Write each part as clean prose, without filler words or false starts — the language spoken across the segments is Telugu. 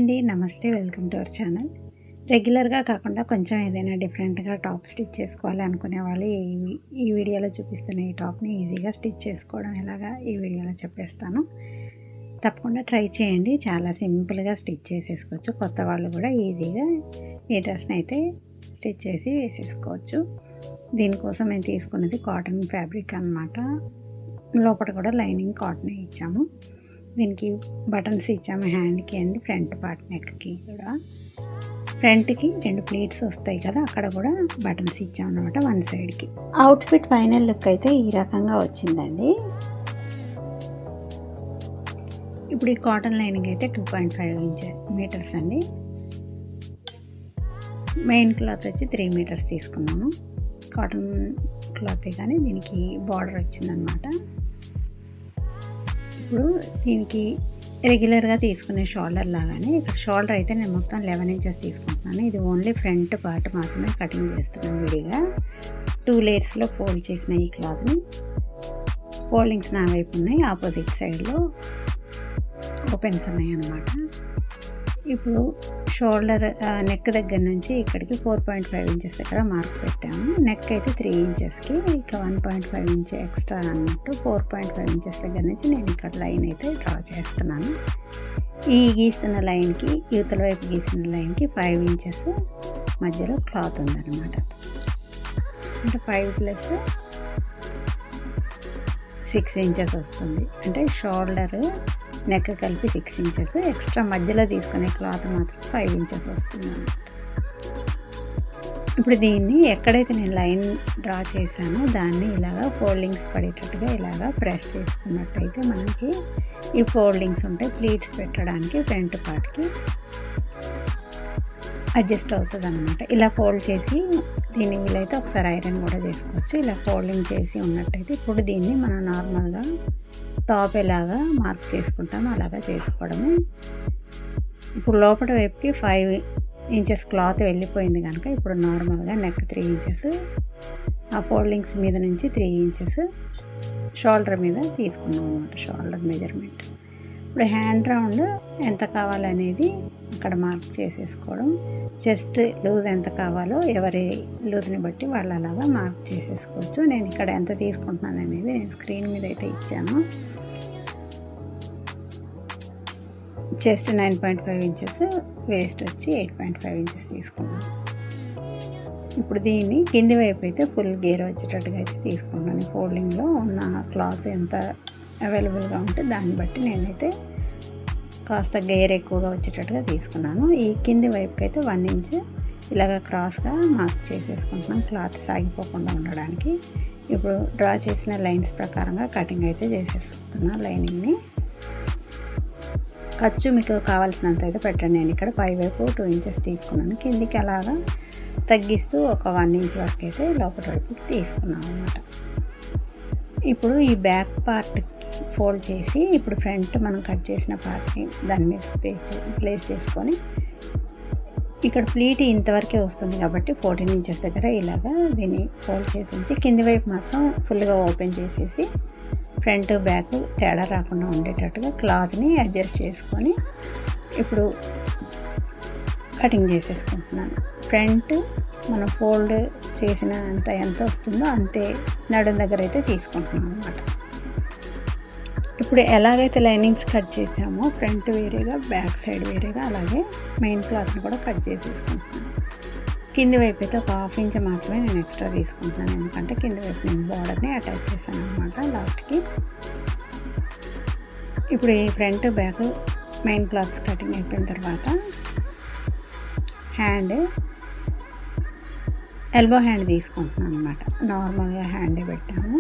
అండి, నమస్తే. Welcome to our channel. రెగ్యులర్గా కాకుండా కొంచెం ఏదైనా డిఫరెంట్గా టాప్ స్టిచ్ చేసుకోవాలి అనుకునే వాళ్ళు ఈ వీడియోలో చూపిస్తున్న ఈ టాప్ని ఈజీగా స్టిచ్ చేసుకోవడం ఎలాగా ఈ వీడియోలో చెప్పేస్తాను. తప్పకుండా ట్రై చేయండి. చాలా సింపుల్గా స్టిచ్ చేసేసుకోవచ్చు. కొత్త వాళ్ళు కూడా ఈజీగా ఈ డ్రెస్ని అయితే స్టిచ్ చేసి వేసేసుకోవచ్చు. దీనికోసం మేము తీసుకున్నది కాటన్ ఫ్యాబ్రిక్ అన్నమాట. లోపల కూడా లైనింగ్ కాటనే ఇచ్చాము. దీనికి బటన్స్ ఇచ్చాము హ్యాండ్కి అండ్ ఫ్రంట్ పార్ట్ నెక్కి కూడా. ఫ్రంట్కి 2 ప్లీట్స్ వస్తాయి కదా, అక్కడ కూడా బటన్స్ ఇచ్చాము అనమాట వన్ సైడ్కి. అవుట్ఫిట్ ఫైనల్ లుక్ అయితే ఈ రకంగా వచ్చిందండి. ఇప్పుడు ఈ కాటన్ లైనింగ్ అయితే 2.5 మీటర్స్ అండి. మెయిన్ క్లాత్ వచ్చి 3 మీటర్స్ తీసుకున్నాము. కాటన్ క్లాతే కానీ దీనికి బార్డర్ వచ్చిందనమాట. ఇప్పుడు దీనికి రెగ్యులర్గా తీసుకునే షోల్డర్ లాగానే ఇక్కడ షోల్డర్ అయితే నేను మొత్తం 11 ఇంచెస్ తీసుకుంటున్నాను. ఇది ఓన్లీ ఫ్రంట్ పార్ట్ మాత్రమే కటింగ్ చేస్తున్నాను విడిగా. 2 లేయర్స్లో ఫోల్డ్ చేసిన ఈ క్లాత్ని ఫోల్డింగ్స్ నా వైపు ఉన్నాయి, ఆపోజిట్ సైడ్లో ఓపెన్స్ ఉన్నాయి అన్నమాట. ఇప్పుడు షోల్డర్ నెక్ దగ్గర నుంచి ఇక్కడికి 4.5 ఇంచెస్ దగ్గర మార్క్ పెట్టాము. నెక్ అయితే 3 ఇంచెస్కి ఇక 1.5 ఇంచ్ ఎక్స్ట్రా అన్నట్టు 4.5 ఇంచెస్ దగ్గర నుంచి నేను ఇక్కడ లైన్ అయితే డ్రా చేస్తున్నాను. ఈ గీస్తున్న లైన్కి యువతల వైపు గీసిన లైన్కి 5 ఇంచెస్ మధ్యలో క్లాత్ ఉందన్నమాట. అంటే 5 + 6 ఇంచెస్ వస్తుంది. అంటే షోల్డర్ నెక్ కలిపి 6 ఇంచెస్, ఎక్స్ట్రా మధ్యలో తీసుకునే క్లాత్ మాత్రం 5 ఇంచెస్ వస్తుంది అన్నమాట. ఇప్పుడు దీన్ని ఎక్కడైతే నేను లైన్ డ్రా చేశానో దాన్ని ఇలాగా ఫోల్డింగ్స్ పడేటట్టుగా ఇలాగా ప్రెస్ చేసుకున్నట్టయితే మనకి ఈ ఫోల్డింగ్స్ ఉంటాయి. ప్లీట్స్ పెట్టడానికి ఫ్రంట్ పార్ట్కి అడ్జస్ట్ అవుతుంది అన్నమాట. ఇలా ఫోల్డ్ చేసి దీన్ని వీలైతే ఒకసారి ఐరన్ కూడా చేసుకోవచ్చు. ఇలా ఫోల్డింగ్ చేసి ఉన్నట్టయితే ఇప్పుడు దీన్ని మనం నార్మల్గా టాప్ ఎలాగా మార్క్ చేసుకుంటామో అలాగా చేసుకోవడమే. ఇప్పుడు లోపల వైపుకి 5 ఇంచెస్ క్లాత్ వెళ్ళిపోయింది కనుక ఇప్పుడు నార్మల్గా నెక్ 3 ఇంచెస్, ఆ ఫోల్డింగ్స్ మీద నుంచి 3 ఇంచెస్ షోల్డర్ మీద తీసుకున్నాం అన్నమాట, షోల్డర్ మెజర్మెంట్. ఇప్పుడు హ్యాండ్ రౌండ్ ఎంత కావాలనేది అక్కడ మార్క్ చేసేసుకోవడం. చెస్ట్ లూజ్ ఎంత కావాలో ఎవరి లూజ్ని బట్టి వాళ్ళు అలాగా మార్క్ చేసేసుకోవచ్చు. నేను ఇక్కడ ఎంత తీసుకుంటున్నాను అనేది నేను స్క్రీన్ మీద అయితే ఇచ్చాను. చెస్ట్ 9.5 ఇంచెస్, వేస్ట్ వచ్చి 8.5 ఇంచెస్ తీసుకున్నాను. ఇప్పుడు దీన్ని కింది వైపు అయితే ఫుల్ గేర్ వచ్చేటట్టుగా అయితే తీసుకున్నాను. ఫోల్డింగ్లో ఉన్న క్లాత్ ఎంత అవైలబుల్గా ఉంటే దాన్ని బట్టి నేనైతే కాస్త గేర్ ఎక్కువగా వచ్చేటట్టుగా తీసుకున్నాను. ఈ కింది వైపుకి అయితే 1 ఇంచ్ ఇలాగ క్రాస్గా మార్క్ చేసేసుకుంటున్నాను క్లాత్ సాగిపోకుండా ఉండడానికి. ఇప్పుడు డ్రా చేసిన లైన్స్ ప్రకారంగా కటింగ్ అయితే చేసేస్తున్నాను లైనింగ్ని. ఖర్చు మీకు కావాల్సినంత అయితే పెట్టండి. నేను ఇక్కడ పై వైపు 2 ఇంచెస్ తీసుకున్నాను, కిందికి అలాగా తగ్గిస్తూ ఒక 1 ఇంచ్ వరకు అయితే లోపల వైపుకి తీసుకున్నాను అన్నమాట. ఇప్పుడు ఈ బ్యాక్ పార్ట్ ఫోల్డ్ చేసి ఇప్పుడు ఫ్రంట్ మనం కట్ చేసిన పార్ట్ని దాని మీద ప్లేస్ చేసుకొని ఇక్కడ ప్లీట్ ఇంతవరకే వస్తుంది కాబట్టి 14 ఇంచెస్ దగ్గర ఇలాగా దీన్ని ఫోల్డ్ చేసి ఉంచి కింది వైపు మాత్రం ఫుల్గా ఓపెన్ చేసేసి ఫ్రంట్ బ్యాక్ తేడా రాకుండా ఉండేటట్టుగా క్లాత్ని అడ్జస్ట్ చేసుకొని ఇప్పుడు కటింగ్ చేసేసుకుంటున్నాను. ఫ్రంట్ మనం ఫోల్డ్ చేసిన అంత ఎంత వస్తుందో అంతే నడుం దగ్గర అయితే తీసుకుంటున్నాం అన్నమాట. ఇప్పుడు ఎలాగైతే లైనింగ్స్ కట్ చేసామో ఫ్రంట్ వేరేగా బ్యాక్ సైడ్ వేరేగా అలాగే మెయిన్ క్లాత్ని కూడా కట్ చేసేసుకుంటున్నాను. కింది వైపు అయితే ఒక 1/2 ఇంచ్ మాత్రమే నేను ఎక్స్ట్రా తీసుకుంటున్నాను, ఎందుకంటే కింది వైపు నేను బార్డర్ని అటాచ్ చేశాను అనమాట లాస్ట్కి. ఇప్పుడు ఈ front back main clothes cutting అయిపోయిన తర్వాత హ్యాండ్ ఎల్బో హ్యాండ్ తీసుకుంటున్నాను అనమాట. నార్మల్గా హ్యాండే పెట్టాము,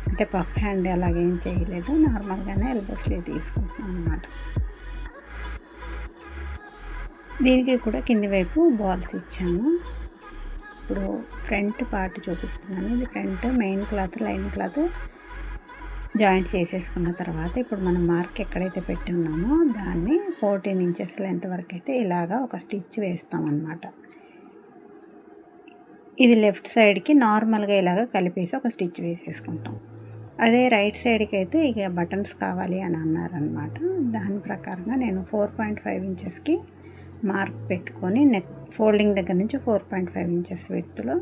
అంటే పఫ్ హ్యాండ్ అలాగేం చేయలేదు, నార్మల్గానే ఎల్బో స్లీవ్ తీసుకుంటున్నాను అనమాట. దీనికి కూడా కింది వైపు బాల్స్ ఇచ్చాము. ఇప్పుడు ఫ్రంట్ పార్ట్ చూపిస్తున్నాను. ఇది front main cloth line cloth joint చేసేసుకున్న తర్వాత ఇప్పుడు మనం మార్క్ ఎక్కడైతే పెట్టి ఉన్నామో దాన్ని 14 ఇంచెస్ లెంత్ వరకు అయితే ఇలాగా ఒక స్టిచ్ వేస్తామన్నమాట. ఇది లెఫ్ట్ సైడ్కి నార్మల్గా ఇలాగ కలిపేసి ఒక స్టిచ్ వేసేసుకుంటాం. అదే రైట్ సైడ్కి అయితే ఇక బటన్స్ కావాలి అని అన్నారనమాట. దాని ప్రకారంగా నేను 4.5 ఇంచెస్కి మార్క్ పెట్టుకొని నెక్ ఫోల్డింగ్ దగ్గర నుంచి 4.5 ఇంచెస్ విడ్త్లో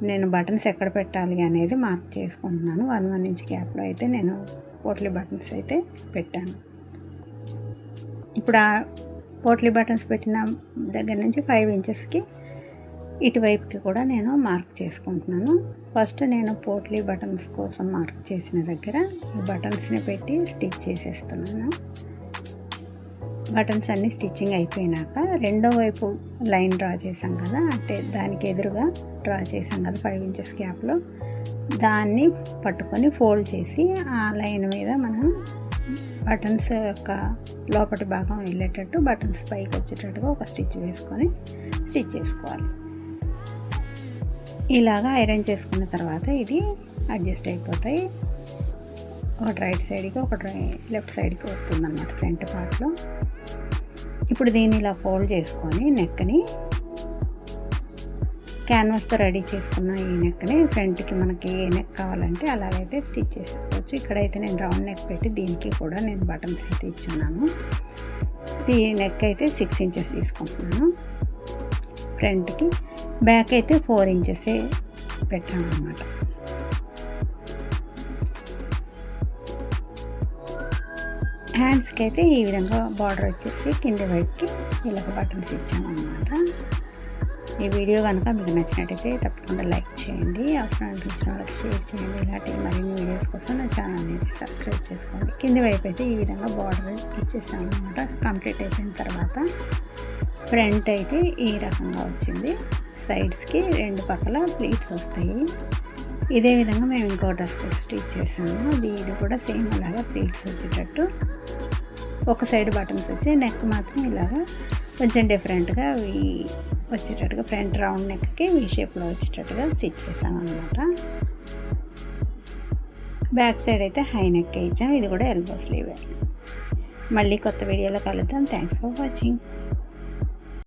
నేను బటన్స్ ఎక్కడ పెట్టాలి అనేది మార్క్ చేసుకుంటున్నాను. 1 ఇంచ్ గ్యాప్లో అయితే నేను పోట్లీ బటన్స్ అయితే పెట్టాను. ఇప్పుడు ఆ పోట్లీ బటన్స్ పెట్టిన దగ్గర నుంచి 5 ఇంచెస్కి ఇటువైపుకి కూడా నేను మార్క్ చేసుకుంటున్నాను. ఫస్ట్ నేను పోట్లీ బటన్స్ కోసం మార్క్ చేసిన దగ్గర ఈ బటన్స్ని పెట్టి స్టిచ్ చేసేస్తున్నాను. బటన్స్ అన్నీ స్టిచ్చింగ్ అయిపోయినాక రెండో వైపు లైన్ డ్రా చేసాం కదా, అంటే దానికి ఎదురుగా డ్రా చేసాం కదా 5 ఇంచెస్ గ్యాప్లో, దాన్ని పట్టుకొని ఫోల్డ్ చేసి ఆ లైన్ మీద మనం బటన్స్ యొక్క లోపటి భాగం వెళ్ళేటట్టు బటన్స్ పైకి వచ్చేటట్టుగా ఒక స్టిచ్ వేసుకొని స్టిచ్ చేసుకోవాలి. ఇలాగా ఐరన్ చేసుకున్న తర్వాత ఇది అడ్జస్ట్ అయిపోతాయి. ఒకటి రైట్ సైడ్కి ఒకటి లెఫ్ట్ సైడ్కి వస్తుందన్నమాట ఫ్రంట్ పార్ట్లో. ఇప్పుడు దీన్ని ఇలా ఫోల్డ్ చేసుకొని నెక్ని క్యాన్వాస్తో రెడీ చేసుకున్న ఈ నెక్ని ఫ్రంట్కి మనకి ఏ నెక్ కావాలంటే అలాగైతే స్టిచ్ చేసుకోవచ్చు. ఇక్కడైతే నేను రౌండ్ నెక్ పెట్టి దీనికి కూడా నేను బటన్స్ అయితే ఇచ్చున్నాను. ఈ నెక్ అయితే 6 ఇంచెస్ తీసుకుంటున్నాను ఫ్రంట్కి. బ్యాక్ అయితే 4 ఇంచెసే పెట్టాను అన్నమాట. హ్యాండ్స్కి అయితే ఈ విధంగా బార్డర్ వచ్చేసి కింది వైపుకి ఇలా బటన్స్ ఇచ్చాను అన్నమాట. ఈ వీడియో కనుక మీకు నచ్చినట్టయితే తప్పకుండా లైక్ చేయండి, అవసరం అనిపించిన వాళ్ళకి షేర్ చేయండి. ఇలాంటి మరిన్ని వీడియోస్ కోసం నా ఛానల్ని అయితే సబ్స్క్రైబ్ చేసుకోండి. కింది వైపు అయితే ఈ విధంగా బార్డర్ ఇచ్చేసాను అన్నమాట. కంప్లీట్ అయిపోయిన తర్వాత ఫ్రంట్ అయితే ఈ రకంగా వచ్చింది. సైడ్స్కి 2 పక్కల ప్లీట్స్ వస్తాయి. ఇదే విధంగా మేము ఇంకో డ్రెస్ కూడా స్టిచ్ చేసాము. ఇది కూడా సేమ్ అలాగా ప్లీట్స్ వచ్చేటట్టు, ఒక సైడ్ బటన్స్ వచ్చి నెక్ మాత్రం ఇలాగా కొంచెం డిఫరెంట్గా వచ్చేటట్టుగా ఫ్రంట్ రౌండ్ నెక్కి వీ షేప్లో వచ్చేటట్టుగా స్టిచ్ చేసాము అనమాట. బ్యాక్ సైడ్ అయితే హై నెక్ ఇచ్చాము. ఇది కూడా ఎల్బో స్లీవే. మళ్ళీ కొత్త వీడియోలో కలుద్దాం. Thanks for watching.